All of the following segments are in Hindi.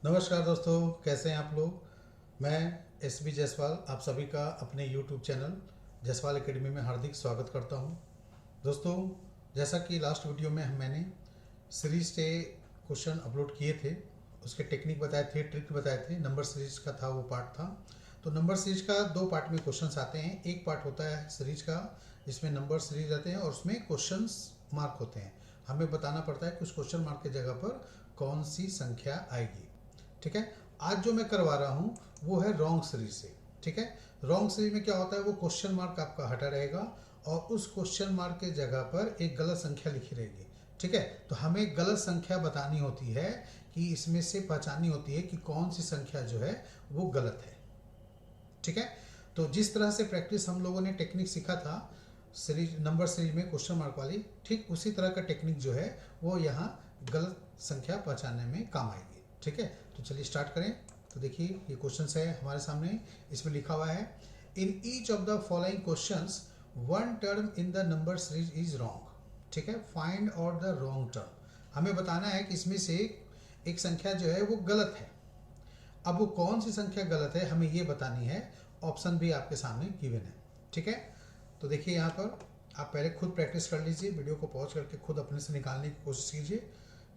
नमस्कार दोस्तों, कैसे हैं आप लोग। मैं एस बी जायसवाल आप सभी का अपने यूट्यूब चैनल जायसवाल एकेडमी में हार्दिक स्वागत करता हूं। दोस्तों, जैसा कि लास्ट वीडियो में मैंने सीरीज से क्वेश्चन अपलोड किए थे, उसके टेक्निक बताए थे, ट्रिक बताए थे। नंबर सीरीज का था, वो पार्ट था। तो नंबर सीरीज का दो पार्ट में क्वेश्चंस आते हैं। एक पार्ट होता है सीरीज का जिसमें नंबर सीरीज रहते हैं और उसमें क्वेश्चंस मार्क होते हैं। हमें बताना पड़ता है कि उस क्वेश्चन मार्क की जगह पर कौन सी संख्या आएगी। ठीक है। आज जो मैं करवा रहा हूँ वो है रॉन्ग सीरीज से। ठीक है। रॉन्ग सीरीज में क्या होता है, वो क्वेश्चन मार्क आपका हटा रहेगा और उस क्वेश्चन मार्क के जगह पर एक गलत संख्या लिखी रहेगी। ठीक है। तो हमें गलत संख्या बतानी होती है कि इसमें से पहचाननी होती है कि कौन सी संख्या जो है वो गलत है। ठीक है। तो जिस तरह से प्रैक्टिस हम लोगों ने टेक्निक सीखा था सीरीज नंबर सीरीज में क्वेश्चन मार्क वाली, ठीक उसी तरह का टेक्निक जो है वो यहाँ गलत संख्या पहचानने में काम आएगी। ठीक है। तो चलिए स्टार्ट करें। तो देखिए ये क्वेश्चन है हमारे सामने। इसमें लिखा हुआ है, in each of the following questions one term in the number series is wrong. ठीक है। Find out the wrong term. हमें बताना है कि इसमें से एक संख्या जो है वो गलत है। अब वो कौन सी संख्या गलत है हमें ये बतानी है। ऑप्शन भी आपके सामने गिवन है। ठीक है। तो देखिए यहाँ पर आप पहले खुद प्रैक्टिस कर लीजिए, वीडियो को पॉज करके खुद अपने से निकालने की कोशिश कीजिए।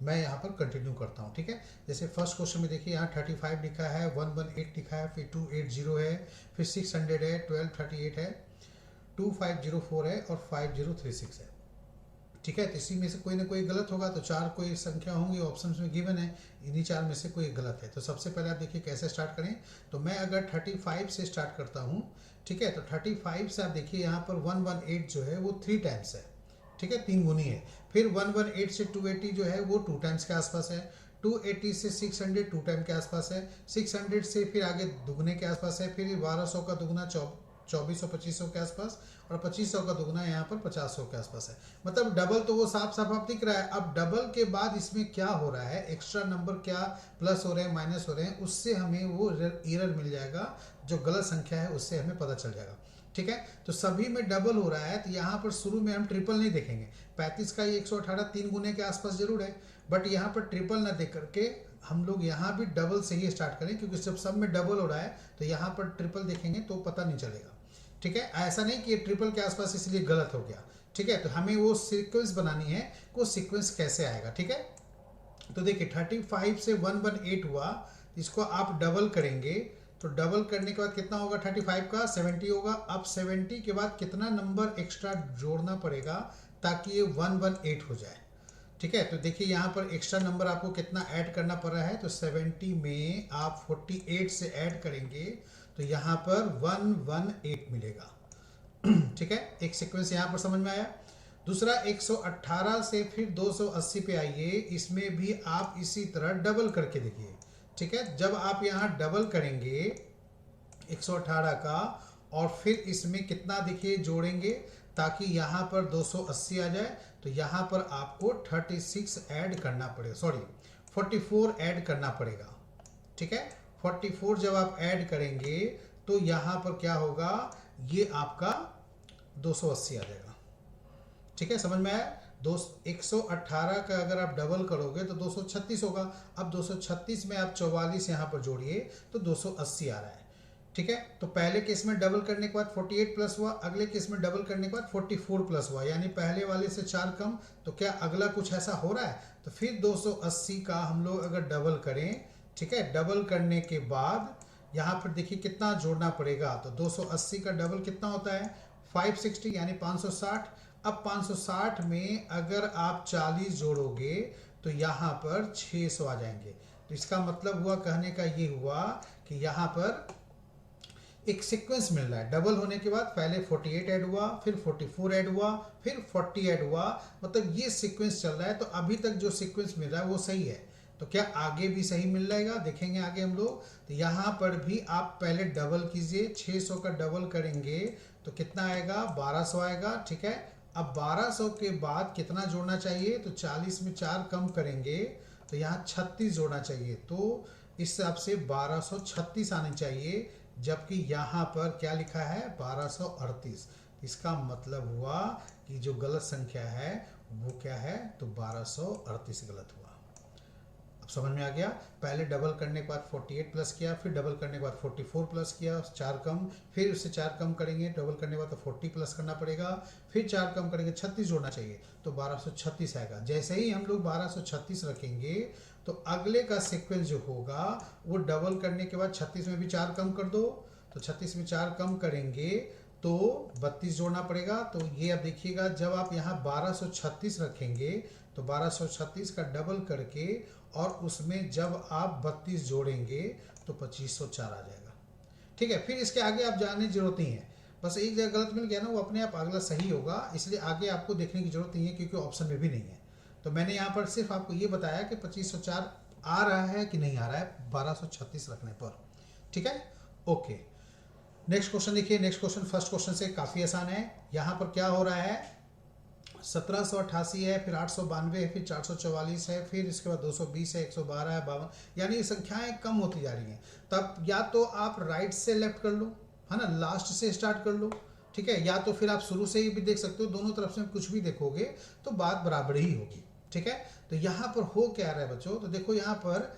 मैं यहाँ पर कंटिन्यू करता हूँ। ठीक है। जैसे फर्स्ट क्वेश्चन में देखिए यहाँ 35 लिखा है, 118 लिखा है, फिर 280 है, फिर 600 है, 1238 है, 2504 है और 5036 है। ठीक है। तो इसी में से कोई ना कोई गलत होगा। तो चार कोई संख्या होंगी, ऑप्शन में गिवन है, इन्हीं चार में से कोई गलत है। तो सबसे पहले आप देखिए कैसे स्टार्ट करें। तो मैं अगर 35 से स्टार्ट करता हूँ, ठीक है, तो 35 से आप देखिए यहाँ पर 118 जो है वो 3 टाइम्स है। ठीक है, 3 गुनी है। फिर 118 से 280 जो है वो 2 टाइम्स के आसपास है। 280 से 600 2 टाइम के आसपास है। 600 से फिर आगे दुगने के आसपास है। फिर 1200 का दुगना 2400 2500 के आसपास, और 2500 का दुगना यहाँ पर 50 के आसपास है। मतलब डबल तो वो साफ साफ आप दिख रहा है। अब डबल के बाद इसमें क्या हो रहा है, एक्स्ट्रा नंबर क्या प्लस हो रहे हैं माइनस हो रहे हैं, उससे हमें वो एरर मिल जाएगा। जो गलत संख्या है उससे हमें पता चल जाएगा। ठीक है। तो सभी में डबल हो रहा है, तो यहाँ पर शुरू में हम ट्रिपल नहीं देखेंगे। 35 का ये 118 3 गुने के आसपास जरूर है, बट यहाँ पर ट्रिपल ना देख करके हम लोग यहाँ भी डबल से ही स्टार्ट करें, क्योंकि जब सब में डबल हो रहा है तो यहाँ पर ट्रिपल देखेंगे तो पता नहीं चलेगा। ठीक है। ऐसा नहीं कि ये ट्रिपल के आसपास इसलिए गलत हो गया। ठीक है। तो हमें वो सीक्वेंस बनानी है कि वो सीक्वेंस कैसे आएगा। ठीक है। तो देखिए 35 से 118 हुआ, इसको आप डबल करेंगे तो डबल करने के बाद कितना होगा, 35 का 70 होगा। अब 70 के बाद कितना नंबर एक्स्ट्रा जोड़ना पड़ेगा ताकि ये 118 हो जाए। ठीक है। तो देखिए यहाँ पर एक्स्ट्रा नंबर आपको कितना ऐड करना पड़ रहा है, तो 70 में आप 48 से ऐड करेंगे तो यहाँ पर 118 मिलेगा। ठीक है। एक सीक्वेंस यहाँ पर समझ में आया। दूसरा 118 से फिर 280 पे आइए, इसमें भी आप इसी तरह डबल करके देखिए। ठीक है। जब आप यहाँ डबल करेंगे 118 का और फिर इसमें कितना देखिए जोड़ेंगे ताकि यहाँ पर 280 आ जाए, तो यहाँ पर आपको 36 ऐड करना पड़ेगा, सॉरी 44 ऐड करना पड़ेगा। ठीक है। 44 जब आप ऐड करेंगे तो यहाँ पर क्या होगा, ये आपका 280 आ जाएगा। ठीक है, समझ में आया। 118 का अगर आप डबल करोगे तो 236 होगा। अब 236 में आप 44 यहाँ पर जोड़िए तो 280 आ रहा है। ठीक है। तो पहले केस में डबल करने के बाद 48 प्लस हुआ, अगले केस में डबल करने के बाद 44 प्लस हुआ, यानी पहले वाले से 4 कम। तो क्या अगला कुछ ऐसा हो रहा है, तो फिर 280 का हम लोग अगर डबल करें, ठीक है, डबल करने के बाद यहाँ पर देखिए कितना जोड़ना पड़ेगा। तो 280 का डबल कितना होता है, 560 यानी 560। अब 560 में अगर आप 40 जोड़ोगे तो यहाँ पर 600 आ जाएंगे। तो इसका मतलब हुआ, कहने का ये हुआ कि यहाँ पर एक सीक्वेंस मिल रहा है। डबल होने के बाद पहले 48 ऐड हुआ, फिर 44 ऐड हुआ, फिर 40 ऐड हुआ, मतलब ये सीक्वेंस चल रहा है। तो अभी तक जो सीक्वेंस मिल रहा है वो सही है। तो क्या आगे भी सही मिल जाएगा, देखेंगे आगे हम लोग। तो यहाँ पर भी आप पहले डबल कीजिए, 600 का डबल करेंगे तो कितना आएगा, 1200 आएगा। ठीक है। अब 1200 के बाद कितना जोड़ना चाहिए, तो 40 में 4 कम करेंगे तो यहाँ 36 जोड़ना चाहिए। तो इस हिसाब से 1236 आने चाहिए, जबकि यहाँ पर क्या लिखा है, 1238। इसका मतलब हुआ कि जो गलत संख्या है वो क्या है, तो 1238 गलत हुआ। अब समझ में आ गया। पहले डबल करने के बाद 48 प्लस किया, फिर डबल करने के बाद 44 प्लस किया, 4 कम, फिर उससे 4 कम करेंगे, डबल करने के बाद तो 40 प्लस करना पड़ेगा, फिर 4 कम करेंगे, 36 जोड़ना चाहिए, तो 1236 आएगा। जैसे ही हम लोग 1236 रखेंगे तो अगले का सीक्वेंस जो होगा वो डबल करने के बाद 36 में भी 4 कम कर दो, तो 36 में 4 कम करेंगे तो 32 जोड़ना पड़ेगा। तो ये अब देखिएगा, जब आप यहाँ 1236 रखेंगे तो 1236 का डबल करके और उसमें जब आप 32 जोड़ेंगे तो 2504 आ जाएगा। ठीक है, फिर इसके आगे आप जानने की जरूरत नहीं है, बस एक जगह गलत मिल गया ना, वो अपने आप अगला सही होगा, इसलिए आगे आपको देखने की जरूरत नहीं है क्योंकि ऑप्शन में भी नहीं है। तो मैंने यहाँ पर सिर्फ आपको ये बताया कि 2504 आ रहा है कि नहीं आ रहा है 1236 रखने पर। ठीक है, ओके। नेक्स्ट क्वेश्चन देखिए। नेक्स्ट क्वेश्चन फर्स्ट क्वेश्चन से काफ़ी आसान है। यहाँ पर क्या हो रहा है, 1788 है, फिर 892 है, फिर 444 है, फिर इसके बाद 220 है, 112 है, 52, यानी संख्याएं कम होती जा रही हैं। तब या तो आप राइट से लेफ्ट कर लो, है ना, लास्ट से स्टार्ट कर लो, ठीक है, या तो फिर आप शुरू से ही भी देख सकते हो। दोनों तरफ से कुछ भी देखोगे तो बात बराबर ही होगी। ठीक है, तो यहाँ पर हो क्या रहा है बच्चों, तो देखो यहाँ पर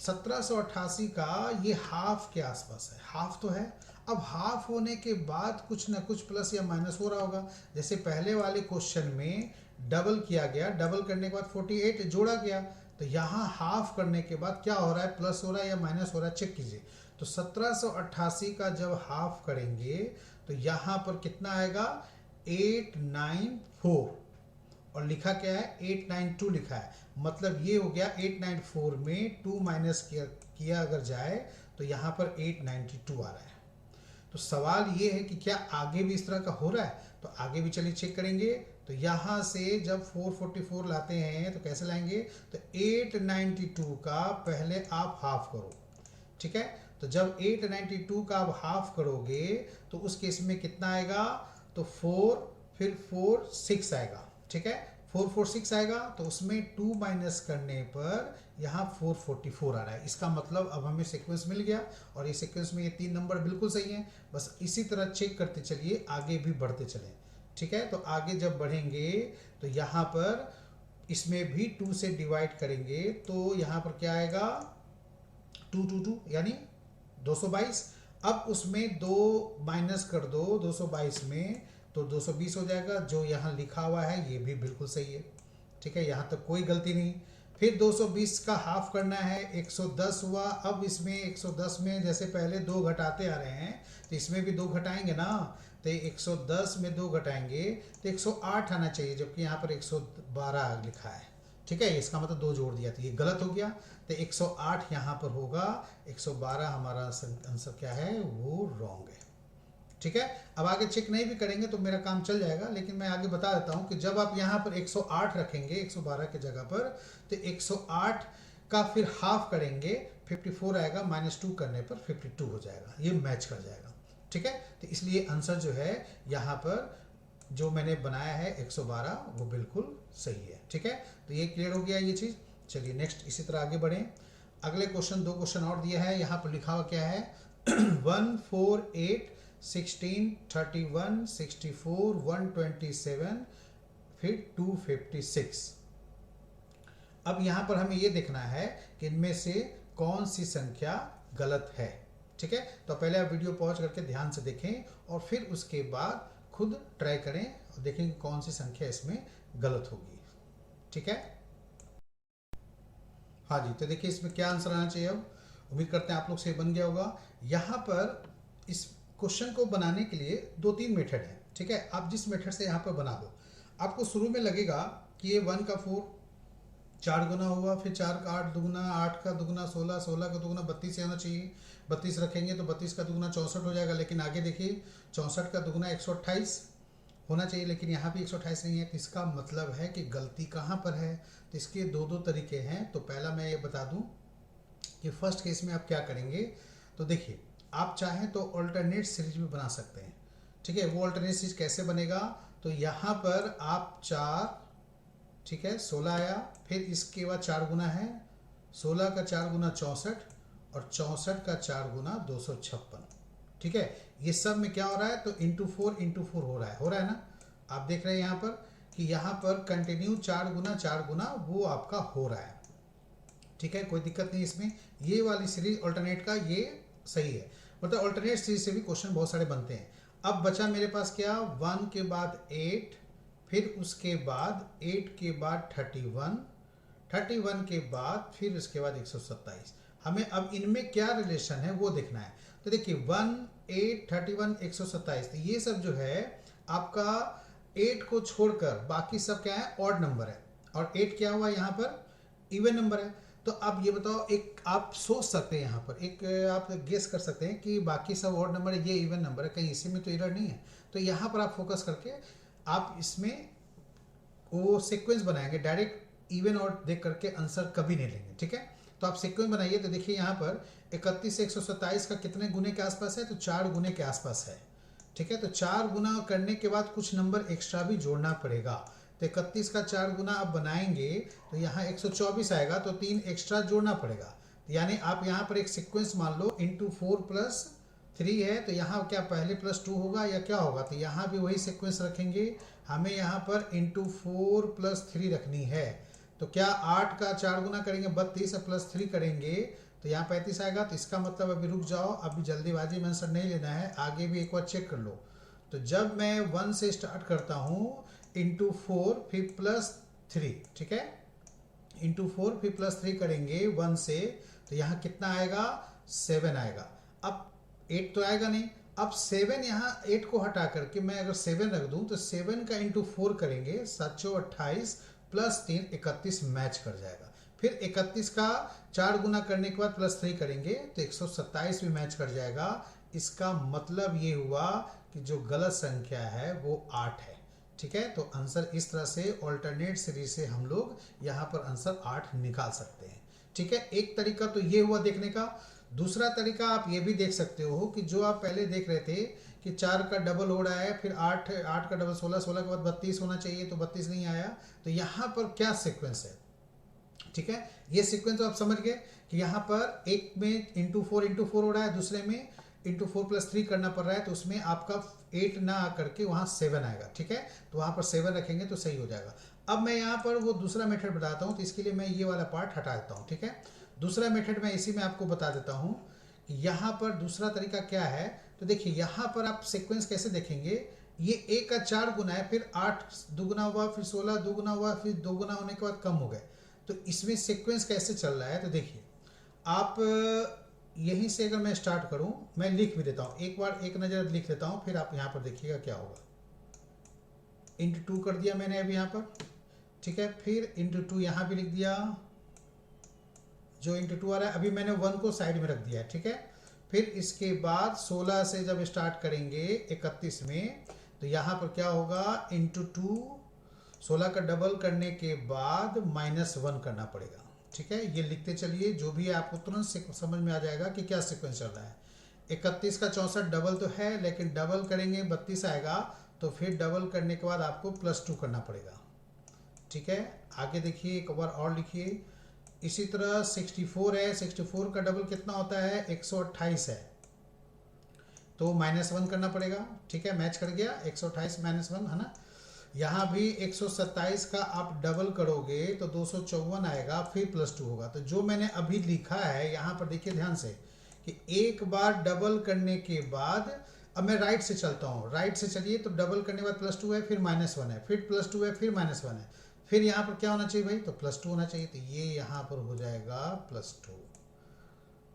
1788 का ये हाफ के आसपास है, हाफ तो है। अब हाफ होने के बाद कुछ ना कुछ प्लस या माइनस हो रहा होगा। जैसे पहले वाले क्वेश्चन में डबल किया गया, डबल करने के बाद 48 जोड़ा गया, तो यहाँ हाफ करने के बाद क्या हो रहा है, प्लस हो रहा है या माइनस हो रहा है, चेक कीजिए। तो 1788 का जब हाफ करेंगे तो यहाँ पर कितना आएगा, 894, और लिखा क्या है 892 लिखा है, मतलब ये हो गया 894 में 2 माइनस किया अगर जाए तो यहाँ पर 892 आ रहा है। तो सवाल ये है कि क्या आगे भी इस तरह का हो रहा है, तो आगे भी चलिए चेक करेंगे। तो यहाँ से जब 444 लाते हैं तो कैसे लाएंगे, तो 892 का पहले आप हाफ करो। ठीक है, तो जब 892 का आप हाफ करोगे तो उस केस में कितना आएगा, तो 4 फिर 4 6 आएगा। ठीक है, 446 आएगा, तो उसमें 2 माइनस करने पर यहाँ 444 आ रहा है। इसका मतलब अब हमें सीक्वेंस मिल गया, और ये सीक्वेंस में ये 3 नंबर बिल्कुल सही हैं। बस इसी तरह चेक करते चलिए, आगे भी बढ़ते चलें। ठीक है, तो आगे जब बढ़ेंगे तो यहाँ पर इसमें भी 2 से डिवाइड करेंगे तो यहाँ पर क्या आएगा, 222 यानी 222। अब उसमें 2 माइनस कर दो 222 में तो 220 हो जाएगा। जो यहाँ लिखा हुआ है ये भी बिल्कुल सही है। ठीक है, यहाँ तक कोई गलती नहीं। फिर 220 का हाफ करना है, 110 हुआ। अब इसमें 110 में जैसे पहले 2 घटाते आ रहे हैं तो इसमें भी 2 घटाएंगे ना, तो 110 में 2 घटाएंगे तो 108 आना चाहिए, जबकि यहाँ पर 112 लिखा है। ठीक है, इसका मतलब 2 जोड़ दिया तो ये गलत हो गया, तो 108 यहाँ पर होगा, 112 हमारा आंसर क्या है, वो रॉन्ग है। ठीक है, अब आगे चेक नहीं भी करेंगे तो मेरा काम चल जाएगा, लेकिन मैं आगे बता देता हूं कि जब आप यहाँ पर 108 रखेंगे 112 के जगह पर, तो 108 का फिर हाफ करेंगे 54 आएगा, -2 करने पर 52 हो जाएगा, ये मैच कर जाएगा। ठीक है, तो इसलिए आंसर जो है यहाँ पर जो मैंने बनाया है 112 वो बिल्कुल सही है। ठीक है, तो ये क्लियर हो गया ये चीज़। चलिए नेक्स्ट इसी तरह आगे बढ़ें। अगले क्वेश्चन 2 क्वेश्चन और दिया है, यहाँ पर लिखा हुआ क्या है 148 16 31 64 127 फिर 256। अब यहाँ पर हमें ये देखना है कि इनमें से कौन सी संख्या गलत है। ठीक है, तो पहले आप वीडियो पॉज करके ध्यान से देखें और फिर उसके बाद खुद ट्राई करें और देखें कि कौन सी संख्या इसमें गलत होगी। ठीक है, हाँ जी, तो देखिए इसमें क्या आंसर आना चाहिए। अब उम्मीद करते हैं आप लोग से बन गया होगा। यहाँ पर इस क्वेश्चन को बनाने के लिए 2-3 मेथड है। ठीक है, आप जिस मेथड से यहाँ पर बना दो, आपको शुरू में लगेगा कि ये 1 का 4 4 गुना हुआ, फिर 4 का 8 दुगुना, 8 का दुगुना 16, 16 का दुगुना 32 आना चाहिए। 32 रखेंगे तो 32 का दुगुना 64 हो जाएगा, लेकिन आगे देखिए 64 का दुगुना 128 होना चाहिए, लेकिन यहाँ भी 128 नहीं है। तो इसका मतलब है कि गलती कहाँ पर है। तो इसके 2 तरीके हैं। तो पहला मैं ये बता दूँ कि फर्स्ट केस में आप क्या करेंगे, तो देखिए आप चाहें तो अल्टरनेट सीरीज भी बना सकते हैं। ठीक है, वो अल्टरनेट सीरीज कैसे बनेगा, तो यहाँ पर आप 4, ठीक है 16 आया, फिर इसके बाद 4 गुना है, 16 का 4 गुना 64 और 64 का 4 गुना 256। ठीक है, ये सब में क्या हो रहा है, तो इंटू 4 हो रहा है ना। आप देख रहे हैं यहाँ पर कि यहाँ पर कंटिन्यू 4 गुना वो आपका हो रहा है। ठीक है, कोई दिक्कत नहीं इसमें। ये वाली सीरीज अल्टरनेट का ये सही है, मतलब अल्टरनेट सीरीज से भी क्वेश्चन बहुत सारे बनते हैं। अब बचा मेरे पास क्या, 1 के बाद 8, फिर उसके बाद 8 के बाद 31, 31 के बाद फिर उसके बाद 127। हमें अब इनमें क्या रिलेशन है वो देखना है। तो देखिए 1, 8, 31, 127, तो ये सब जो है आपका 8 को छोड़कर बाकी सब क्या है, ऑड नंबर है। और 8 क्या हुआ यहाँ पर, इवन नंबर है। तो अब ये बताओ, एक आप सोच सकते हैं यहाँ पर, एक आप गेस कर सकते हैं कि बाकी सब ऑड नंबर है, ये इवन नंबर है, कहीं इसी में तो एरर नहीं है। तो यहाँ पर आप फोकस करके आप इसमें वो सीक्वेंस बनाएंगे, डायरेक्ट इवन और देख करके आंसर कभी नहीं लेंगे, ठीक है। तो आप सीक्वेंस बनाइए। तो देखिए यहाँ पर 31 से 127 का कितने गुने के आसपास है, तो 4 गुने के आसपास है, ठीक है। तो 4 गुना करने के बाद कुछ नंबर एक्स्ट्रा भी जोड़ना पड़ेगा। तो 31 का 4 गुना आप बनाएंगे तो यहाँ 124 आएगा, तो 3 एक्स्ट्रा जोड़ना पड़ेगा। यानी आप यहाँ पर एक सीक्वेंस मान लो, इंटू 4 प्लस 3 है, तो यहाँ क्या पहले +2 होगा या क्या होगा, तो यहाँ भी वही सीक्वेंस रखेंगे। हमें यहाँ पर इंटू 4 प्लस 3 रखनी है। तो क्या 8 का 4 गुना करेंगे 32, प्लस 3 करेंगे तो यहाँ 35 आएगा। तो इसका मतलब अभी रुक जाओ, अभी जल्दीबाजी में आंसर नहीं लेना है, आगे भी एक बार चेक कर लो। तो जब मैं 1 से स्टार्ट करता हूँ, इंटू 4 फिर +3, ठीक है, इंटू 4 फिर +3 करेंगे 1 से, तो यहाँ कितना आएगा, 7 आएगा। अब 8 तो आएगा नहीं। अब 7 यहाँ 8 को हटा करके मैं अगर 7 रख दूं तो 7 का इंटू 4 करेंगे, 728 प्लस 3 31 मैच कर जाएगा। फिर 31 का 4 गुना करने के बाद +3 करेंगे तो 127 भी मैच कर जाएगा। इसका मतलब ये हुआ कि जो गलत संख्या है वो 8 है, ठीक है। तो आंसर इस तरह से ऑल्टरनेट सीरीज से हम लोग यहाँ पर आंसर 8 निकाल सकते हैं, ठीक है। एक तरीका तो ये हुआ देखने का। दूसरा तरीका आप ये भी देख सकते हो कि जो आप पहले देख रहे थे कि 4 का डबल हो रहा है, फिर 8 का डबल 16, 16 के बाद 32 होना चाहिए, तो 32 नहीं आया। तो यहाँ पर क्या सीक्वेंस है, ठीक है। ये सीक्वेंस तो आप समझ गए कि यहाँ पर एक में इंटू 4 हो रहा है, दूसरे में इंटू 4 प्लस 3 करना पड़ रहा है, तो उसमें आपका 8 ना आकर के वहाँ 7 आएगा, ठीक है। तो वहाँ पर 7 रखेंगे तो सही हो जाएगा। अब मैं यहाँ पर वो दूसरा मेथड बताता हूँ, तो इसके लिए मैं ये वाला पार्ट हटा देता हूँ, ठीक है। दूसरा मेथड मैं इसी में आपको बता देता हूँ कि यहाँ पर दूसरा तरीका क्या है। तो देखिए यहाँ पर आप सीक्वेंस कैसे देखेंगे, ये 1 का 4 गुना है, फिर 8 दुगुना हुआ, फिर 16 दुगुना हुआ, फिर 2 गुना होने के बाद कम हो गए। तो इसमें सीक्वेंस कैसे चल रहा है, तो देखिए आप यहीं से अगर मैं स्टार्ट करूं, मैं लिख भी देता हूं, एक बार एक नज़र लिख लेता हूं, फिर आप यहाँ पर देखिएगा क्या होगा। इंटू 2 कर दिया मैंने अभी यहाँ पर, ठीक है। फिर इंटू 2 यहाँ भी लिख दिया, जो इंटू 2 आ रहा है, अभी मैंने 1 को साइड में रख दिया है, ठीक है। फिर इसके बाद 16 से जब स्टार्ट करेंगे 31 में, तो यहाँ पर क्या होगा, इंटू 2, 16 का डबल करने के बाद -1 करना पड़ेगा, ठीक है। ये लिखते चलिए, जो भी है आपको तुरंत समझ में आ जाएगा कि क्या सीक्वेंस चल रहा है। 31 का 64 डबल तो है, लेकिन डबल करेंगे 32 आएगा, तो फिर डबल करने के बाद आपको +2 करना पड़ेगा, ठीक है। आगे देखिए, एक बार और लिखिए। इसी तरह 64 है, 64 का डबल कितना होता है, 128 है, तो -1 करना पड़ेगा, ठीक है। मैच कर गया, 128 -1 है ना। यहाँ भी 127 का आप डबल करोगे तो 254 आएगा, फिर +2 होगा। तो जो मैंने अभी लिखा है यहाँ पर देखिए ध्यान से कि एक बार डबल करने के बाद, अब मैं राइट से चलता हूँ, राइट से चलिए, तो डबल करने के बाद +2 है, फिर -1 है, फिर +2 है, फिर -1 है, फिर यहाँ पर क्या होना चाहिए भाई, तो +2 होना चाहिए। तो ये यहाँ पर हो जाएगा +2,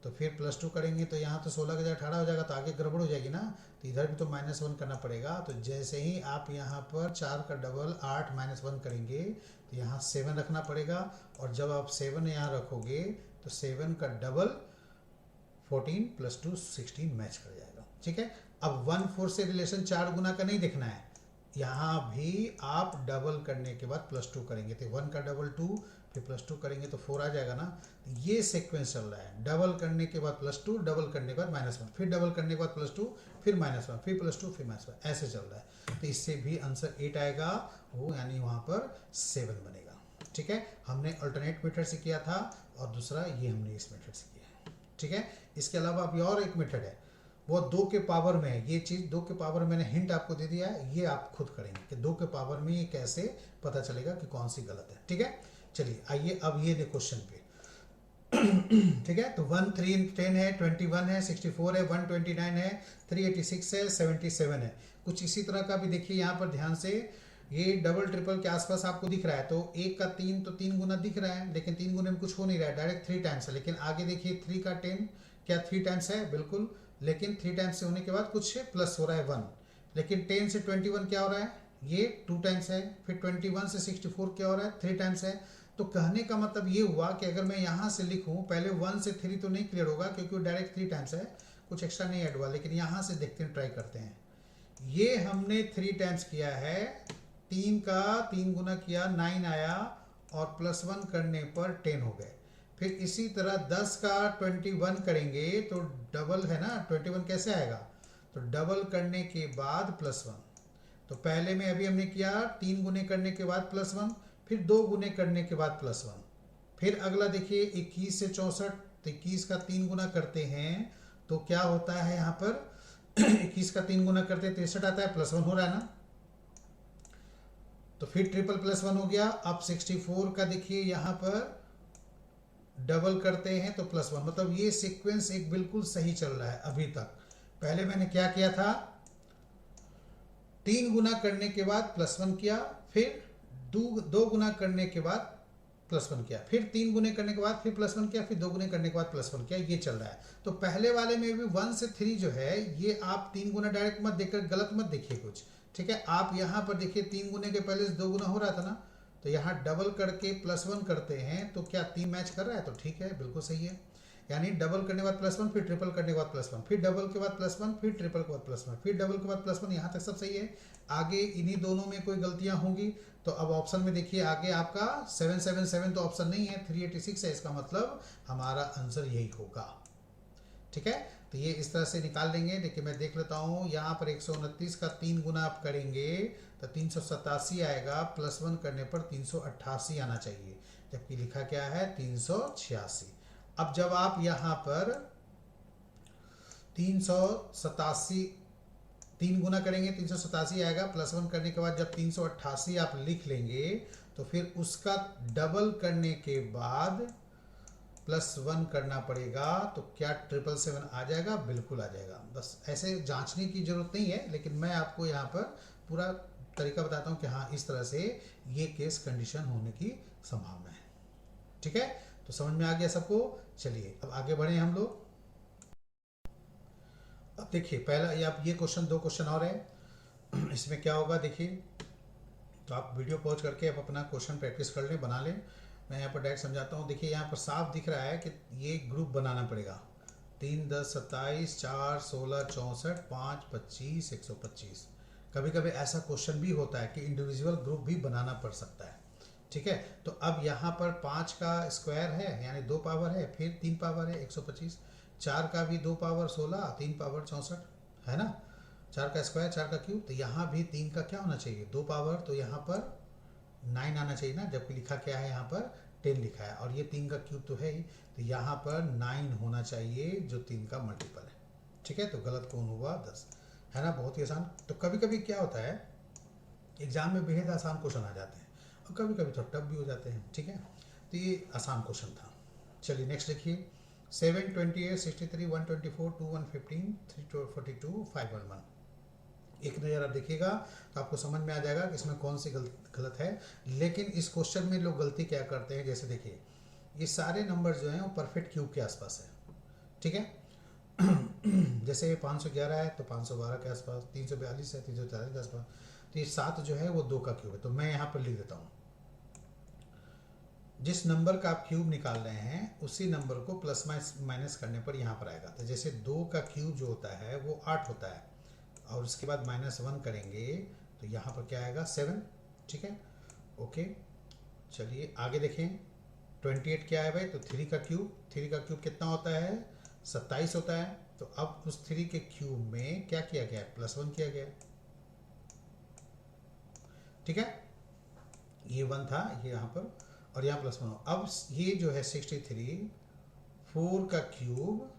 तो फिर +2 करेंगे तो यहाँ तो 16 के जगह 18 हो जाएगा, तो आगे गड़बड़ हो जाएगी ना, तो इधर भी तो -1 करना पड़ेगा। तो जैसे ही आप यहाँ पर 4 का डबल 8 -1 करेंगे तो यहाँ 7 रखना पड़ेगा, और जब आप 7 यहाँ रखोगे तो 7 का डबल 14 + 2 16 मैच कर जाएगा, ठीक है। अब 1/4 से रिलेशन 4 गुना का नहीं देखना है, यहाँ भी आप डबल करने के बाद +2 करेंगे, तो 1 का डबल 2, फिर +2 करेंगे तो 4 आ जाएगा ना। ये सीक्वेंस चल रहा है, डबल करने के बाद +2, डबल करने के बाद -1, फिर डबल करने के बाद +2, फिर -1, फिर +2, फिर -1, ऐसे चल रहा है। तो इससे भी आंसर 8 आएगा, वो यानी वहाँ पर 7 बनेगा, ठीक है। हमने अल्टरनेट मेथड से किया था, और दूसरा ये हमने इस मेथड से किया है, ठीक है। इसके अलावा अभी और एक मेथड है, वो 2 के पावर में है। ये चीज़ 2 के पावर मैंने हिंट आपको दे दिया है, ये आप खुद करेंगे कि 2 के पावर में ये कैसे पता चलेगा कि कौन सी गलत है, ठीक है। चलिए आइए अब ये देखो क्वेश्चन पे। ठीक है, तो 1 3 10 है, 21 है, 64 है, 129 है, 386 है, 77 है। कुछ इसी तरह का भी देखिए यहाँ पर ध्यान से, ये डबल ट्रिपल के आसपास आपको दिख रहा है, तो एक का 3 तो 3 गुना दिख रहा है, लेकिन 3 गुने में कुछ हो नहीं रहा है, डायरेक्ट 3 टाइम्स है। लेकिन आगे देखिए 3 का 10 क्या 3 टाइम्स है? बिल्कुल। लेकिन 3 टाइम्स से होने के बाद कुछ प्लस हो रहा है 1। लेकिन 10 से 21 क्या हो रहा है? ये 2 टाइम्स है। फिर 21 से 64 क्या हो रहा है? 3 टाइम्स है। तो कहने का मतलब ये हुआ कि अगर मैं यहाँ से लिखूँ, पहले 1 से 3 तो नहीं क्लियर होगा क्योंकि वो डायरेक्ट 3 टाइम्स है, कुछ एक्स्ट्रा नहीं ऐड हुआ। लेकिन यहाँ से देखते हैं, ट्राई करते हैं। ये हमने 3 टाइम्स किया है, 3 का 3 गुना किया, 9 आया, और +1 करने पर 10 हो गए। फिर इसी तरह 10 का 21 करेंगे तो डबल है ना, 21 कैसे आएगा? तो डबल करने के बाद +1। तो पहले में अभी हमने किया 3 गुने करने के बाद +1, फिर 2 गुने करने के बाद +1। फिर अगला देखिए 21 से 64, तो 21 का 3 गुना करते हैं तो क्या होता है यहाँ पर? 21 का 3 गुना करते हैं 63 आता है, +1 हो रहा है ना। तो फिर ट्रिपल +1 हो गया। अब 64 का देखिए यहाँ पर डबल करते हैं तो +1, मतलब ये सीक्वेंस एक बिल्कुल सही चल रहा है अभी तक। पहले मैंने क्या किया था, 3 गुना करने के बाद +1 किया, फिर 2 गुना करने के बाद +1 किया, फिर 3 गुने करने के बाद फिर +1 किया, फिर 2 गुने करने के बाद +1 किया, ये चल रहा है। तो पहले वाले में भी 1 से 3 जो है, ये आप 3 गुना डायरेक्ट मत देखकर गलत मत देखिए कुछ, ठीक है। आप यहाँ पर देखिए 3 गुने के पहले से 2 गुना हो रहा था ना, तो यहाँ डबल करके +1 करते हैं तो क्या 3 मैच कर रहा है? तो ठीक है, बिल्कुल सही है। यानी डबल करने के बाद +1, फिर ट्रिपल करने के बाद +1, फिर डबल के बाद +1, फिर ट्रिपल के बाद +1, फिर डबल के बाद +1, यहाँ तक सब सही है। आगे इन्हीं दोनों में कोई गलतियां होंगी तो अब ऑप्शन में देखिए आगे आपका 777 तो ऑप्शन नहीं है, 386 है। इसका मतलब हमारा आंसर यही होगा, ठीक है। तो ये इस तरह से निकाल लेंगे। देखिए मैं देख लेता हूँ, यहाँ पर 129 का 3 गुना आप करेंगे तो 387 आएगा, +1 करने पर 388 आना चाहिए, जबकि लिखा क्या है 386। अब जब आप यहाँ पर 387 3 गुना करेंगे 387 आएगा, +1 करने के बाद जब 388 आप लिख लेंगे तो फिर उसका डबल करने के बाद +1 करना पड़ेगा। तो क्या 777 आ जाएगा? बिल्कुल आ जाएगा। बस ऐसे जांचने की जरूरत नहीं है, लेकिन मैं आपको यहाँ पर पूरा तरीका बताता हूँ कि हाँ इस तरह से ये केस कंडीशन होने की संभावना है, ठीक है। तो समझ में आ गया सबको? चलिए अब आगे बढ़े हम लोग। अब देखिए पहला ये क्वेश्चन, 2 क्वेश्चन और है। इसमें क्या होगा देखिए, तो आप वीडियो पॉज करके आप अपना क्वेश्चन प्रैक्टिस कर लें, बना लें। मैं यहाँ पर डायरेक्ट समझाता हूँ। देखिए यहाँ पर साफ दिख रहा है कि ये ग्रुप बनाना पड़ेगा। 3 10 27 4 16 64 5 25 125। कभी कभी ऐसा क्वेश्चन भी होता है कि इंडिविजुअल ग्रुप भी बनाना पड़ सकता है, ठीक है। तो अब यहाँ पर 5 का स्क्वायर है यानी 2 पावर है, फिर 3 पावर है 125, 4 का भी 2 पावर 16, 3 पावर 64 है ना। 4 का स्क्वायर 4 का क्यूब, तो यहाँ भी 3 का क्या होना चाहिए? 2 पावर, तो यहाँ पर 9 आना चाहिए ना, जबकि लिखा क्या है यहाँ पर 10 लिखा है, और ये 3 का क्यूब तो है ही, तो यहाँ पर 9 होना चाहिए जो 3 का मल्टीपल है, ठीक है। तो गलत कौन हुआ? 10, है ना। बहुत ही आसान। तो कभी कभी क्या होता है, एग्जाम में बेहद आसान क्वेश्चन आ जाते हैं और कभी कभी थोड़ा टफ भी हो जाते हैं, ठीक है। तो ये आसान क्वेश्चन था। चलिए नेक्स्ट देखिए, 7 28 63 124 2 115 342 511। एक नज़र आप देखिएगा तो आपको समझ में आ जाएगा कि इसमें कौन सी गलत है। लेकिन इस क्वेश्चन में लोग गलती क्या करते हैं, जैसे देखिए ये सारे नंबर जो हैं वो परफेक्ट क्यूब के आसपास है, ठीक है। जैसे 511 है तो 512 के आसपास, 342 है 340 के आसपास, तो ये 7 जो है वो 2 का क्यूब है। तो मैं यहाँ पर लिख देता हूँ, जिस नंबर का आप क्यूब निकाल रहे हैं उसी नंबर को प्लस माइनस करने पर यहाँ पर आएगा। तो जैसे 2 का क्यूब जो होता है वो 8 होता है, और उसके बाद -1 करेंगे तो यहाँ पर क्या आएगा? 7, ठीक है। ओके चलिए आगे देखें, 28 क्या है भाई? तो 3 का क्यूब कितना होता है? 27 होता है। तो अब उस 3 के क्यूब में क्या किया गया है? +1 किया गया है, ठीक है। ये 1 था ये यहाँ पर, और यहाँ +1 हो। अब ये जो है 63, 4 का क्यूब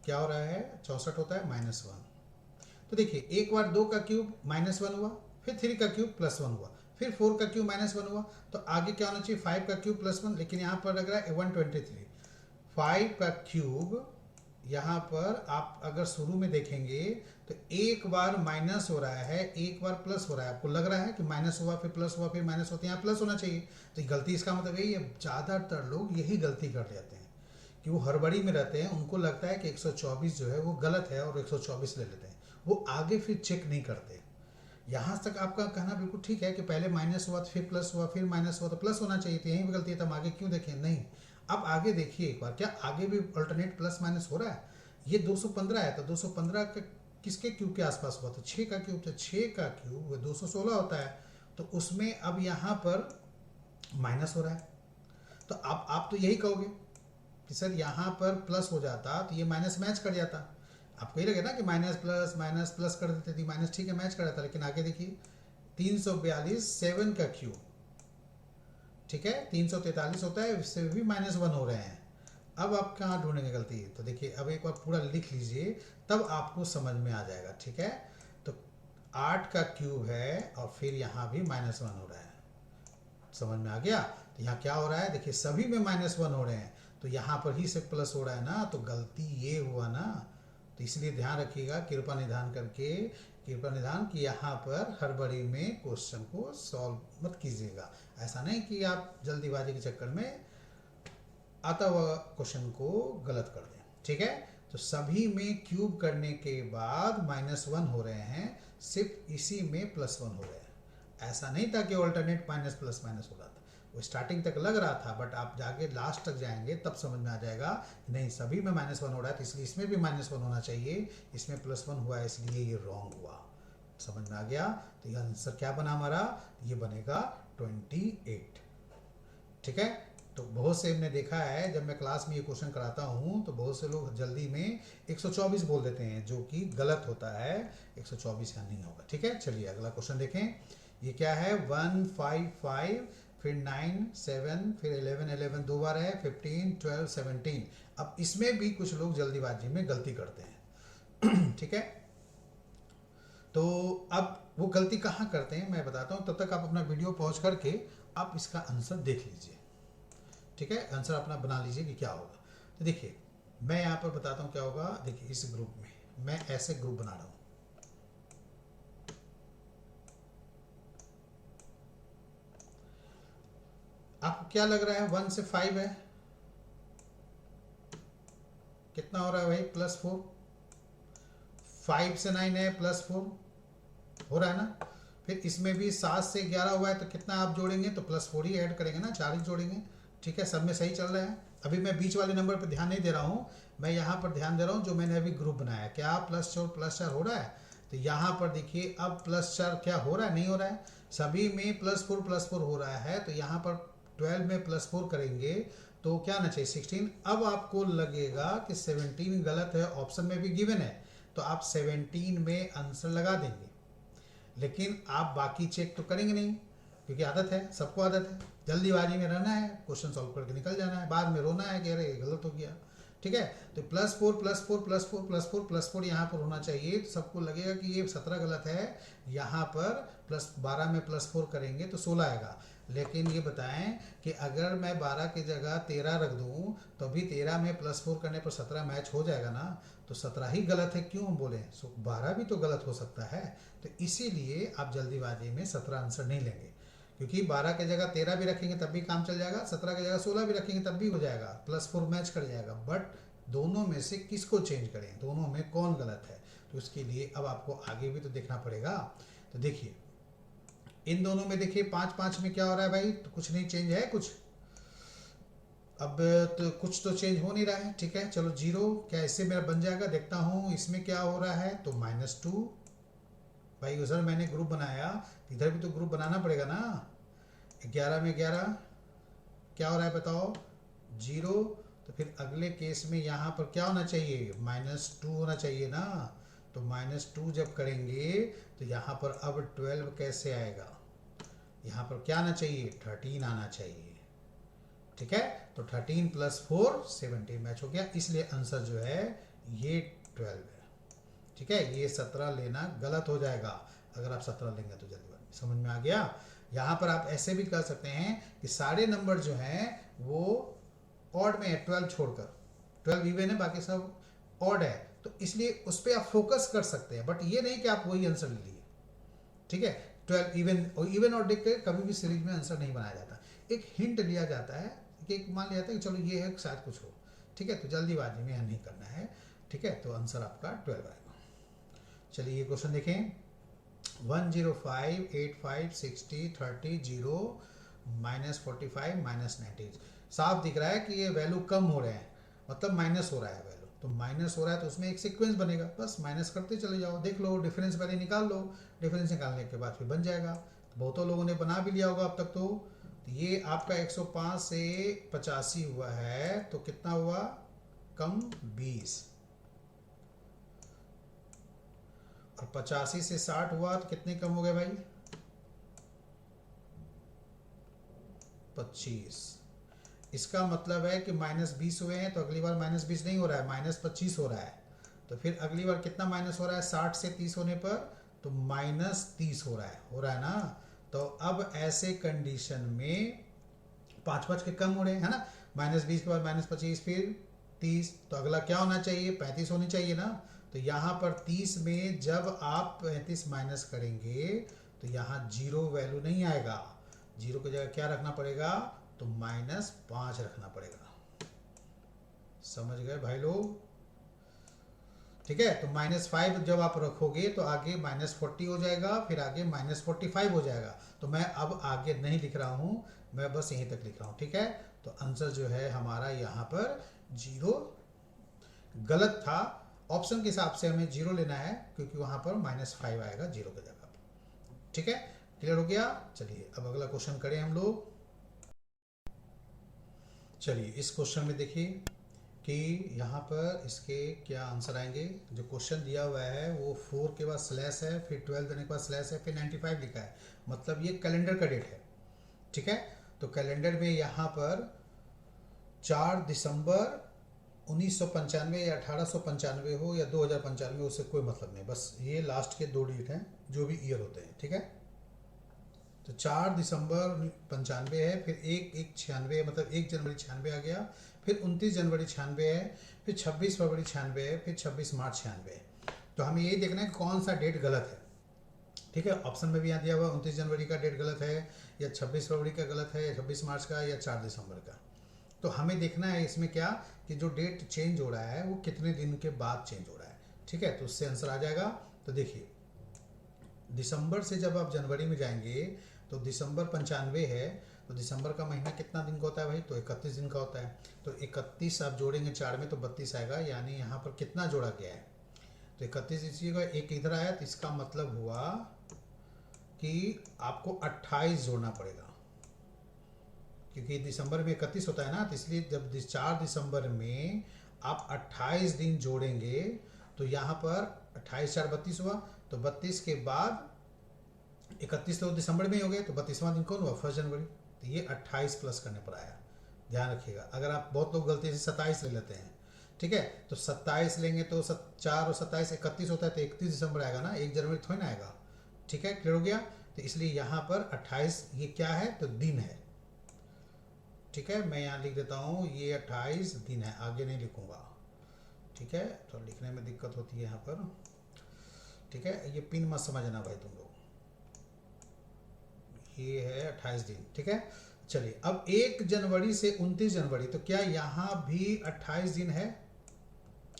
क्या हो रहा है? 64 होता है, -1। तो देखिए एक बार 2 का क्यूब -1 हुआ, फिर 3 का क्यूब +1 हुआ, फिर 4 का क्यूब -1 हुआ, तो आगे क्या होना चाहिए 5 का क्यूब +1, लेकिन यहाँ पर लग रहा है 123। 5 का क्यूब यहाँ पर आप अगर शुरू में देखेंगे तो एक बार माइनस हो रहा है, एक बार प्लस हो रहा है। आपको लग रहा है कि माइनस हुआ फिर प्लस हुआ फिर माइनस होते, यहाँ प्लस होना चाहिए। तो गलती इसका मतलब यही है, ज़्यादातर लोग यही गलती कर लेते हैं कि वो हड़बड़ी में रहते हैं, उनको लगता है कि 124 जो है वो गलत है और 124 ले लेते हैं, वो आगे फिर चेक नहीं करते। यहाँ तक आपका कहना बिल्कुल ठीक है कि पहले माइनस हुआ तो फिर प्लस हुआ, फिर माइनस हुआ तो प्लस होना चाहिए, तो यहीं पर गलती है, तो हम आगे क्यों देखें? नहीं, अब आगे देखिए एक बार, क्या आगे भी अल्टरनेट प्लस माइनस हो रहा है? ये 215 है, तो 215 का किसके क्यूब के आसपास हुआ? तो 6 का क्यूब, तो 6 का क्यूब 216 होता है। तो उसमें अब यहाँ पर माइनस हो रहा है, तो आप तो यही कहोगे कि सर यहाँ पर प्लस हो जाता तो ये माइनस मैच कर जाता। आपको ये लगे ना कि माइनस प्लस कर देते थे, माइनस ठीक है मैच कर जाता, लेकिन आगे देखिए 342 7 का क्यूब, ठीक है 343 होता है, इससे भी -1 हो रहे हैं। अब आप कहाँ ढूंढेंगे गलती? तो देखिए अब एक बार पूरा लिख लीजिए, तब आपको समझ में आ जाएगा, ठीक है। तो 8 का क्यूब है और फिर यहाँ भी -1 हो रहा है, समझ में आ गया? तो यहाँ क्या हो रहा है, देखिए सभी में -1 हो रहे हैं, तो यहाँ पर ही से प्लस हो रहा है ना, तो गलती ये हुआ ना। तो इसलिए ध्यान रखिएगा, कृपा निधान कि यहाँ पर हड़बड़ी में क्वेश्चन को सॉल्व मत कीजिएगा। ऐसा नहीं कि आप जल्दीबाजी के चक्कर में आता हुआ क्वेश्चन को गलत कर दें, ठीक है। तो सभी में क्यूब करने के बाद -1 हो रहे हैं, सिर्फ इसी में +1 हो रहे हैं। ऐसा नहीं था कि ऑल्टरनेट माइनस प्लस माइनस हो रहा था, वो स्टार्टिंग तक लग रहा था, बट आप जाके लास्ट तक जाएंगे तब समझ में आ जाएगा नहीं, सभी में -1 हो रहा है, तो इसलिए इसमें भी -1 होना चाहिए, इसमें +1 हुआ है इसलिए ये रॉन्ग हुआ। समझ में आ गया? तो ये आंसर क्या बना हमारा? ये बनेगा 28, ठीक है। तो बहुत से हमने देखा है, जब मैं क्लास में ये क्वेश्चन कराता हूँ तो बहुत से लोग जल्दी में 124 बोल देते हैं, जो कि गलत होता है, 124 यहाँ नहीं होगा, ठीक है। चलिए अगला क्वेश्चन देखें। ये क्या है? 155 फिर 9 7 फिर 11 11 दो बार है, 15 12 17। अब इसमें भी कुछ लोग जल्दीबाजी में गलती करते हैं ठीक है। तो अब वो गलती कहाँ करते हैं मैं बताता हूँ, तब तक आप अपना वीडियो पॉज करके आप इसका आंसर देख लीजिए, ठीक है। आंसर अपना बना लीजिए कि क्या होगा। तो देखिए मैं यहाँ पर बताता हूँ क्या होगा। देखिए इस ग्रुप में मैं ऐसे ग्रुप बना रहा हूँ, आपको क्या लग रहा है? 1 से 5 है, कितना हो रहा है भाई? +4। 5 से 9 है, +4 हो रहा है ना। फिर इसमें भी 7 से 11 हुआ है, तो कितना आप जोड़ेंगे? तो +4 ही ऐड करेंगे ना, 4 ही जोड़ेंगे, ठीक है। सब में सही चल रहा है। अभी मैं बीच वाले नंबर पर ध्यान नहीं दे रहा हूँ, मैं यहाँ पर ध्यान दे रहा हूँ जो मैंने अभी ग्रुप बनाया। क्या +4 हो रहा है? तो यहाँ पर देखिए अब +4 क्या हो रहा है? नहीं हो रहा है, सभी में +4 हो रहा है। तो यहाँ पर 12 में +4 करेंगे तो क्या आना चाहिए? 16। अब आपको लगेगा कि 17 गलत है, ऑप्शन में भी गिवन है, तो आप 17 में आंसर लगा देंगे, लेकिन आप बाकी चेक तो करेंगे नहीं, क्योंकि आदत है, सबको आदत है, जल्दीबाजी में रहना है, क्वेश्चन सॉल्व करके निकल जाना है, बाद में रोना है कि अरे गलत हो गया, ठीक है। तो +4 यहाँ पर होना चाहिए, तो सबको लगेगा कि ये 17 गलत है। यहाँ पर +12 में +4 करेंगे तो 16 आएगा, लेकिन ये बताएं कि अगर मैं 12 की जगह 13 रख दूं तो भी 13 में +4 करने पर 17 मैच हो जाएगा ना, तो 17 ही गलत है, क्यों हम बोले? 12 भी तो गलत हो सकता है। तो इसीलिए आप जल्दीबाजी में 17 आंसर नहीं लेंगे, क्योंकि 12 की जगह 13 भी रखेंगे तब भी काम चल जाएगा, 17 की जगह 16 भी रखेंगे तब भी हो जाएगा, +4 मैच कर जाएगा। बट दोनों में से किसको चेंज करें, दोनों में कौन गलत है? तो उसके लिए अब आपको आगे भी तो देखना पड़ेगा। तो देखिए इन दोनों में देखिए 5 में क्या हो रहा है भाई? तो कुछ नहीं चेंज है कुछ, अब तो कुछ तो चेंज हो नहीं रहा है, ठीक है। चलो 0 क्या इससे मेरा बन जाएगा? देखता हूँ इसमें क्या हो रहा है। तो -2 भाई, उधर मैंने ग्रुप बनाया, इधर भी तो ग्रुप बनाना पड़ेगा ना। 11 में 11 क्या हो रहा है बताओ? 0। तो फिर अगले केस में यहाँ पर क्या होना चाहिए? -2 होना चाहिए ना। तो -2 जब करेंगे तो यहाँ पर अब 12 कैसे आएगा? यहाँ पर क्या आना चाहिए? 13 आना चाहिए, ठीक है। तो 13 + 4 17 मैच हो गया, इसलिए आंसर जो है ये 12 है, ठीक है। ये 17 लेना गलत हो जाएगा, अगर आप 17 लेंगे तो जल्दी। समझ में आ गया? यहाँ पर आप ऐसे भी कर सकते हैं कि सारे नंबर जो हैं वो ऑड में है, 12 छोड़कर। 12 इवन है, बाकी सब ऑड है, तो इसलिए उस पर आप फोकस कर सकते हैं, बट ये नहीं कि आप वही आंसर ले लिए। ठीक है, 12 इवन और देख के कभी भी सीरीज में आंसर नहीं बनाया जाता, एक हिंट लिया जाता है कि मान लिया जाता है कि चलो ये है शायद कुछ हो। ठीक है, तो जल्दीबाजी में नहीं करना है। ठीक है, तो आंसर आपका 12 आएगा। चलिए ये क्वेश्चन देखें, 105 85 60 30 0 -45 -90। साफ दिख रहा है कि ये वैल्यू कम हो रहे हैं, मतलब माइनस हो रहा है वैल्यू, तो माइनस हो रहा है तो उसमें एक सीक्वेंस बनेगा, बस माइनस करते चले जाओ। देख लो, डिफरेंस पहले निकाल लो, डिफरेंस निकालने के बाद फिर बन जाएगा। तो बहुतों लोगों ने बना भी लिया होगा अब तक। तो ये आपका 105 से 85 हुआ है, तो कितना हुआ, कम 20, और 85 से 60 हुआ तो कितने कम हो गए भाई, 25। इसका मतलब है कि -20 हुए हैं, तो अगली बार -20 नहीं हो रहा है, -25 हो रहा है। तो फिर अगली बार कितना माइनस हो रहा है, 60 से 30 होने पर तो -30 हो रहा है ना। तो अब ऐसे कंडीशन में 5 के कम हो रहे हैं, है ना। -20 के बाद -25 फिर 30, तो अगला क्या होना चाहिए, 35 होनी चाहिए ना। तो यहाँ पर 30 में जब आप 35 माइनस करेंगे तो यहाँ जीरो वैल्यू नहीं आएगा, जीरो की जगह क्या रखना पड़ेगा, तो -5 रखना पड़ेगा। समझ गए भाई लोग। ठीक है, तो -5 जब आप रखोगे तो आगे -40 हो जाएगा, फिर आगे -45 हो जाएगा। तो मैं अब आगे नहीं लिख रहा हूं, मैं बस यहीं तक लिख रहा हूं। ठीक है, तो आंसर जो है हमारा यहाँ पर 0 गलत था। ऑप्शन के हिसाब से हमें 0 लेना है, क्योंकि वहां पर -5 आएगा 0 की जगह पर। ठीक है, क्लियर हो गया। चलिए अब अगला क्वेश्चन करें हम लोग। चलिए इस क्वेश्चन में देखिए कि यहाँ पर इसके क्या आंसर आएंगे। जो क्वेश्चन दिया हुआ है वो 4 के बाद स्लैश है, फिर 12 देने के बाद स्लैश है, फिर 95 लिखा है, मतलब ये कैलेंडर का डेट है। ठीक है, तो कैलेंडर में यहाँ पर 4 दिसंबर 1995 या 1895 हो या 2095, उससे कोई मतलब नहीं, बस ये लास्ट के 2 डेट हैं जो भी ईयर होते हैं। ठीक है, तो 4 दिसंबर 95 है, फिर 1/1/96 मतलब 1 जनवरी 96 आ गया, फिर 29 जनवरी 96 है, फिर 26 फरवरी 96 है, फिर 26 मार्च 96 है। तो हमें यही देखना है कौन सा डेट गलत है। ठीक है, ऑप्शन में भी यहाँ दिया हुआ 29 जनवरी का डेट गलत है, या 26 फरवरी का गलत है, या 26 मार्च का, या 4 दिसंबर का। तो हमें देखना है इसमें क्या, कि जो डेट चेंज हो रहा है वो कितने दिन के बाद चेंज हो रहा है। ठीक है, तो उससे आंसर आ जाएगा। तो देखिए, दिसंबर से जब आप जनवरी में जाएंगे तो दिसंबर 95 है, तो दिसंबर का महीना कितना दिन का होता है भाई, तो 31 दिन का होता है। तो 31 आप जोड़ेंगे 4 में तो 32 आएगा, यानी यहाँ पर कितना जोड़ा गया है, तो 31 इसी का एक इधर आया, तो इसका मतलब हुआ कि आपको 28 जोड़ना पड़ेगा, क्योंकि दिसंबर में 31 होता है ना, तो इसलिए जब 4 दिसंबर में आप 28 दिन जोड़ेंगे तो यहाँ पर 28 4 32 हुआ, तो 32 के बाद 31 तो दिसंबर में ही हो गए, तो 32वां दिन कौन हुआ, 1 जनवरी। तो ये 28 प्लस करने पर आया, ध्यान रखिएगा। अगर आप बहुत लोग गलती से 27 ले लेते हैं, ठीक है, तो 27 लेंगे तो 4 और 27 31 होता है, तो 31 दिसंबर आएगा ना, 1 जनवरी थोड़ी ना आएगा। ठीक है, क्लियर हो गया। तो इसलिए यहाँ पर 28 ये क्या है, तो दिन है। ठीक है, मैं यहाँ लिख देता हूँ, ये 28 दिन है, आगे नहीं लिखूंगा। ठीक है, तो लिखने में दिक्कत होती है यहाँ पर। ठीक है, ये पिन मत समझना भाई तुम लोग, ये है 28 दिन। ठीक है, चलिए अब 1 जनवरी से 29 जनवरी, तो क्या यहाँ भी 28 दिन है,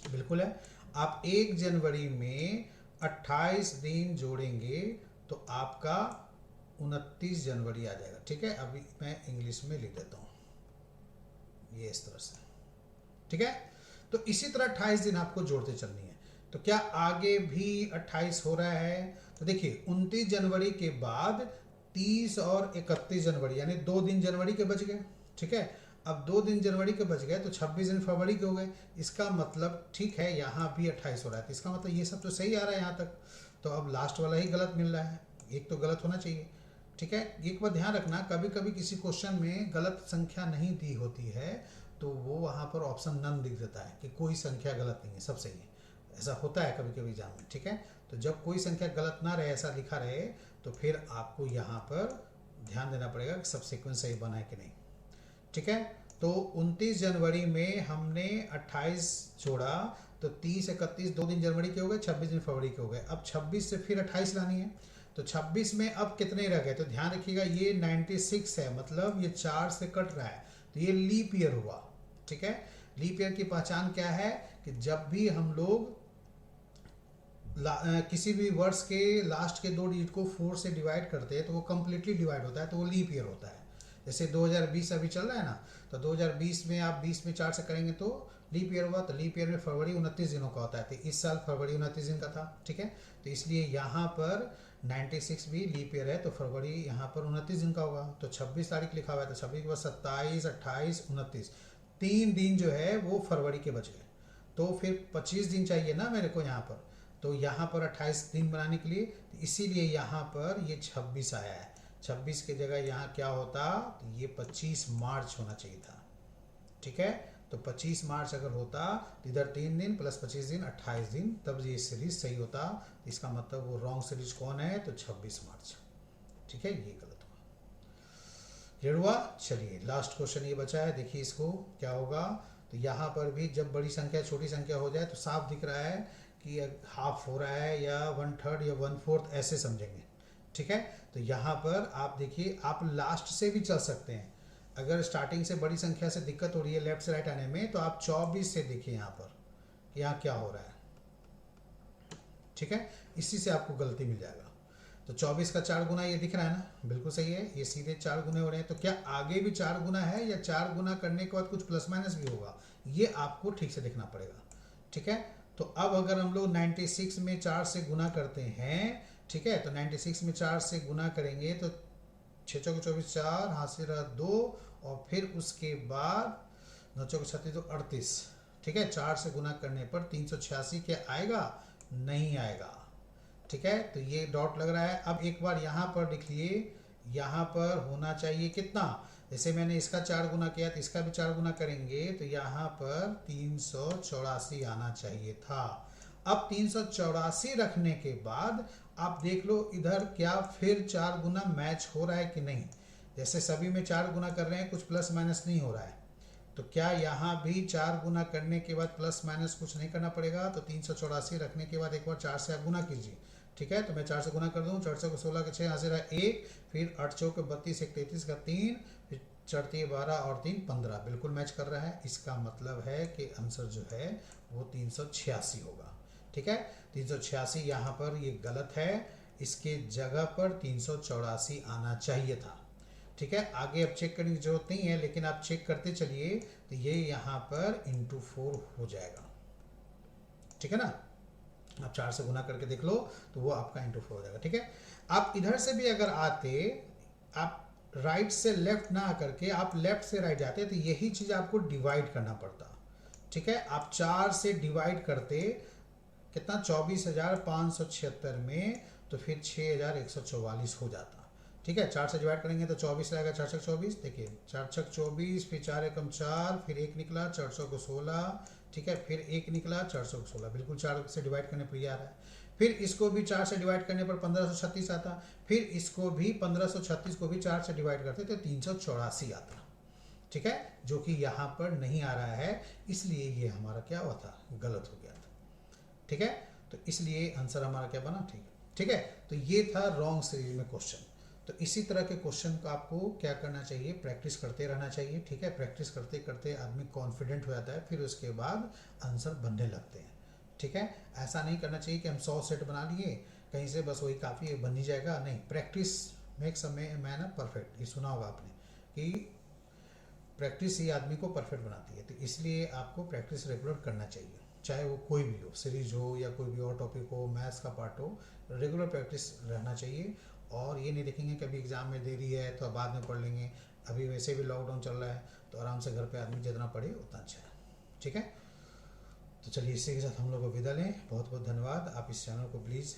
बिल्कुल है। आप 1 जनवरी में 28 दिन जोड़ेंगे तो आपका 29 जनवरी आ जाएगा। ठीक है, अभी मैं इंग्लिश में लिख देता हूँ ये इस तरह से। ठीक है, तो इसी तरह 28 दिन आपको जोड़ते चलनी है। तो क्या आगे भी 28 हो रहा है, तो देखिए 29 जनवरी के बाद 30 और 31 जनवरी, यानी 2 दिन जनवरी के बच गए। ठीक है, अब 2 दिन जनवरी के बच गए तो 26 दिन फरवरी के हो गए। इसका मतलब ठीक है, यहाँ भी 28 हो रहा है, तो इसका मतलब ये सब तो सही आ रहा है यहाँ तक। तो अब लास्ट वाला ही गलत मिल रहा है, एक तो गलत होना चाहिए। ठीक है, एक बार ध्यान रखना, कभी कभी किसी क्वेश्चन में गलत संख्या नहीं दी होती है तो वो वहाँ पर ऑप्शन नन दिख देता है कि कोई संख्या गलत नहीं है, सब सही है। ऐसा होता है कभी कभी एग्जाम में। ठीक है, तो जब कोई संख्या गलत ना रहे, ऐसा लिखा रहे, तो फिर आपको यहाँ पर ध्यान देना पड़ेगा कि सब सीक्वेंस सही बना है कि नहीं। ठीक है, तो 29 जनवरी में हमने 28 जोड़ा, तो 30, 31 2 दिन जनवरी के हो गए, 26 दिन फरवरी के हो गए। अब 26 से फिर 28 लानी है, तो 26 में अब कितने रह गए, तो ध्यान रखिएगा ये 96 है, मतलब ये 4 से कट रहा है, तो ये लीप ईयर हुआ। ठीक है, लीप ईयर की पहचान क्या है कि जब भी हम लोग किसी भी वर्ष के लास्ट के 2 डिजिट को 4 से डिवाइड करते हैं तो वो कंप्लीटली डिवाइड होता है, तो वो लीप ईयर होता है। जैसे 2020 अभी चल रहा है ना, तो 2020 में आप 20 में 4 से करेंगे तो लीप ईयर हुआ, तो लीप ईयर में फरवरी 29 दिनों का होता है, तो इस साल फरवरी 29 दिन का था। ठीक है, तो इसलिए यहाँ पर 96 भी लीप ईयर है, तो फरवरी यहाँ पर 29 दिन का होगा। तो 26 तारीख लिखा हुआ है, तो 26 के बाद 27, 28, 29, 3 दिन जो है वो फरवरी के बच गए। तो फिर 25 दिन चाहिए ना मेरे को यहाँ पर, तो यहाँ पर 28 दिन बनाने के लिए, तो इसीलिए यहाँ पर ये 26 आया है। 26 की जगह यहाँ क्या होता, तो ये 25 मार्च होना चाहिए था। ठीक है, तो 25 मार्च अगर होता तो इधर 3 दिन प्लस 25 दिन 28 दिन, तब ये सीरीज सही होता। इसका मतलब वो रॉन्ग सीरीज कौन है, तो 26 मार्च। ठीक है, ये गलत हुआ। क्लियर हुआ। चलिए लास्ट क्वेश्चन ये बचा है, देखिए इसको क्या होगा। तो यहाँ पर भी जब बड़ी संख्या छोटी संख्या हो जाए तो साफ दिख रहा है कि हाफ हो रहा है या 1/3 या 1/4 ऐसे समझेंगे। ठीक है, तो यहाँ पर आप देखिए, आप लास्ट से भी चल सकते हैं। अगर स्टार्टिंग से बड़ी संख्या से दिक्कत हो रही है लेफ्ट से राइट आने में, तो आप 24 से देखिए यहाँ पर यहाँ क्या हो रहा है। ठीक है, इसी से आपको गलती मिल जाएगा। तो 24 का 4 गुना ये दिख रहा है ना, बिल्कुल सही है, ये सीधे 4 गुने हो रहे हैं। तो क्या आगे भी 4 गुना है या 4 गुना करने के बाद कुछ प्लस माइनस भी होगा, ये आपको ठीक से देखना पड़ेगा। ठीक है, तो अब अगर हम लोग 96 में 4 से गुना करते हैं, ठीक है, तो 96 में 4 से गुना करेंगे तो 6 चौके 24, 4 हाथ से रहा 2, और फिर उसके बाद 9 चौके 36 तो 38। ठीक है, 4 से गुना करने पर 386 क्या आएगा, नहीं आएगा। ठीक है, तो ये डॉट लग रहा है। अब एक बार यहाँ पर लिख लिए, यहाँ पर होना चाहिए कितना, जैसे मैंने इसका 4 गुना किया तो इसका भी 4 गुना करेंगे, तो यहाँ पर 384 आना चाहिए था। अब 384 रखने के बाद आप देख लो इधर क्या फिर 4 गुना मैच हो रहा है कि नहीं। जैसे सभी में 4 गुना कर रहे हैं, कुछ प्लस माइनस नहीं हो रहा है, तो क्या यहाँ भी 4 गुना करने के बाद प्लस माइनस कुछ नहीं करना पड़ेगा। तो 384 रखने के बाद एक बार 4 से आप गुना कीजिए। ठीक है, तो मैं 4 से गुना कर दूँ, 4 से 16 के 6 यहाँ से रहा 1, फिर 8 चौक 32, 1 33 का 3, फिर 4 12 और 3 15, बिल्कुल मैच कर रहा है। इसका मतलब है कि आंसर जो है वो 386 होगा। ठीक है, 386 यहाँ पर ये गलत है, इसके जगह पर 384 आना चाहिए था। ठीक है, आगे अब चेक करने की जरूरत नहीं है, लेकिन आप चेक करते चलिए, तो ये यहाँ पर × 4 हो जाएगा। ठीक है ना, आप 4 से गुना करके देख लो तो वो आपका × 4 हो जाएगा। ठीक है, आप इधर से भी अगर आते, आप राइट से लेफ्ट ना करके आप लेफ्ट से राइट जाते, तो यही चीज आपको डिवाइड करना पड़ता। ठीक है, आप 4 से डिवाइड करते कितना, 24,576 में, तो फिर 6,144 हो जाता। ठीक है, 4 से डिवाइड करेंगे तो 24 रहेगा, 4 छक 24, देखिए 4 छक 24, फिर 4 एकम 4, फिर 1 निकला 400 को 16। ठीक है, फिर 1 निकला 400 को 16, बिल्कुल 4 से डिवाइड करने पर आ रहा है। फिर इसको भी 4 से डिवाइड करने पर 1536 आता, फिर इसको भी 1536 को भी 4 से डिवाइड करते तो 384 आता। ठीक है, जो कि यहाँ पर नहीं आ रहा है, इसलिए ये हमारा क्या हुआ था, गलत हो गया था। ठीक है, तो इसलिए आंसर हमारा क्या बना, ठीक है। ठीक है, तो ये था रॉन्ग सीरीज में क्वेश्चन। तो इसी तरह के क्वेश्चन को आपको क्या करना चाहिए, प्रैक्टिस करते रहना चाहिए। ठीक है, प्रैक्टिस करते करते आदमी कॉन्फिडेंट हो जाता है, फिर उसके बाद आंसर बनने लगते हैं। ठीक है, ऐसा नहीं करना चाहिए कि हम 100 सेट बना लिए कहीं से, बस वही काफ़ी है, बन ही जाएगा, नहीं। Practice makes a man perfect, ये सुना होगा आपने कि प्रैक्टिस ही आदमी को परफेक्ट बनाती है। तो इसलिए आपको प्रैक्टिस रेगुलर करना चाहिए, चाहे वो कोई भी हो, सीरीज हो या कोई भी और टॉपिक हो, मैथ्स का पार्ट हो, रेगुलर प्रैक्टिस रहना चाहिए। और ये नहीं देखेंगे कि अभी एग्ज़ाम में देरी है तो बाद में पढ़ लेंगे, अभी वैसे भी लॉकडाउन चल रहा है, तो आराम से घर पे आदमी जितना पढ़े उतना अच्छा है। ठीक है, तो चलिए इसी के साथ हम लोग को विदा लें। बहुत बहुत धन्यवाद। आप इस चैनल को प्लीज़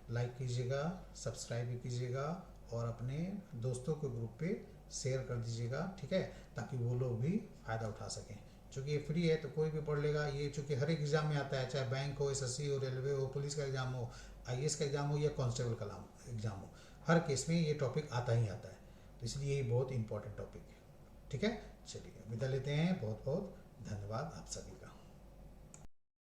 लाइक कीजिएगा, सब्सक्राइब भी कीजिएगा, और अपने दोस्तों के ग्रुप पे शेयर कर दीजिएगा। ठीक है, ताकि वो लोग भी फ़ायदा उठा सकें। चूँकि ये फ्री है तो कोई भी पढ़ लेगा। ये चूँकि हर एक एग्ज़ाम में आता है, चाहे बैंक हो, SSC हो, रेलवे हो, पुलिस का एग्ज़ाम हो, IAS का एग्ज़ाम हो या कांस्टेबल का एग्ज़ाम हो, हर केस में ये टॉपिक आता ही आता है। तो इसलिए ये बहुत इंपॉर्टेंट टॉपिक है। ठीक है, चलिए विदा लेते हैं। बहुत बहुत धन्यवाद आप सभी का।